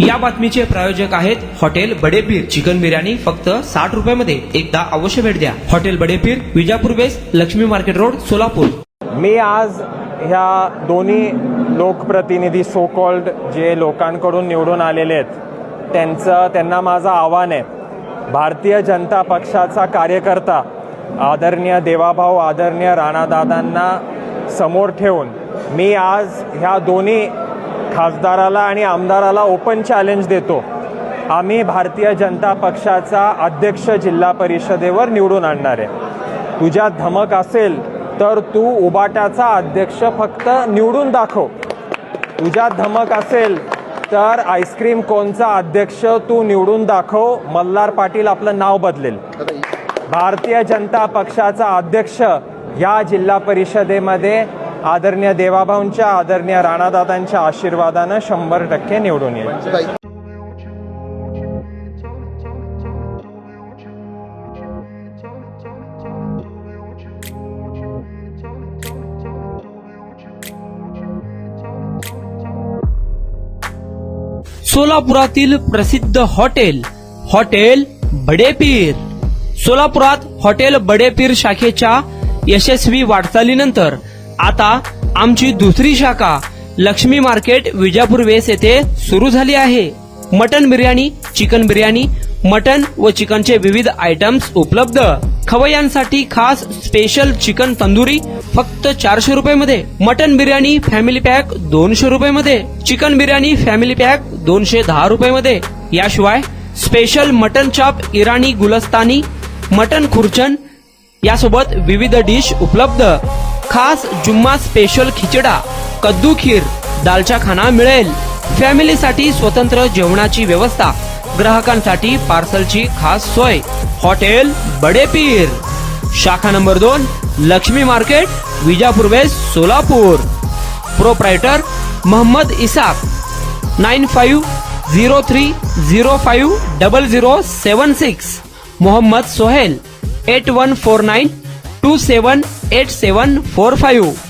या बातमीचे प्रायोजक आहेत हॉटेल बडेपीर चिकन बिर्याणी फक्त 60 रुपयामध्ये. एकदा अवश्य भेट द्या. Hotel Badepir, Vijapur west, Laxmi market road, Solapur. मी आज ह्या दोन्ही लोकप्रतिनिधी सो कॉल्ड जे लोकांकडून निवडून आलेले आहेत त्यांना माझं आव्हान आहे. भारतीय जनता पक्षाचा कार्यकर्ता आदरणीय देवाभाऊ, आदरणीय राणादादांना समोर ठेवून मी आज ह्या दोन्ही खासदाराला आणि आमदाराला ओपन चॅलेंज देतो. आम्ही भारतीय जनता पक्षाचा अध्यक्ष जिल्हा परिषदेवर निवडून आणणार आहे. तुझ्यात धमक असेल तर तू उबाटाचा अध्यक्ष फक्त निवडून दाखव. तुझ्यात धमक असेल तर आईस्क्रीम कोनचा अध्यक्ष तू निवडून दाखव. मल्हार पाटील आपलं नाव बदलेल. भारतीय जनता पक्षाचा अध्यक्ष या जिल्हा परिषदेमध्ये आदरणीय देवाभाऊंच्या, आदरणीय राणादादांच्या आशीर्वादानं 100% निवडून येईल. सोलापुरातील प्रसिद्ध हॉटेल बडेपीर. सोलापुरात हॉटेल बडेपीर शाखेच्या यशस्वी वाटचालीनंतर आता आमची दुसरी शाखा लक्ष्मी मार्केट, विजापूर वेस्ट येथे सुरू झाली आहे. Mutton biryani, chicken biryani, mutton व चिकनचे विविध आयटम्स उपलब्ध. खवय्यांसाठी खास स्पेशल चिकन तंदुरी फक्त 400 रुपयामध्ये. मटन बिर्याणी फॅमिली पॅक 200 रुपयामध्ये. चिकन बिर्याणी फॅमिली पॅक 210 रुपयामध्ये. याशिवाय special mutton chop, Irani Gulstani, mutton khurchan यासोबत विविध डिश उपलब्ध. खास जुम्मा स्पेशल खिचडा, कद्दू खीर, दालचा खाना मिळेल. फॅमिलीसाठी स्वतंत्र जेवणाची व्यवस्था, ग्राहकांसाठी पार्सलची खास सोय. हॉटेल बडेपीर, शाखा number 2, Laxmi market, Vijapur west, Solapur. Proprietor Mohammed Isak. 9503050076. Mohammed Sohail. 8149278745.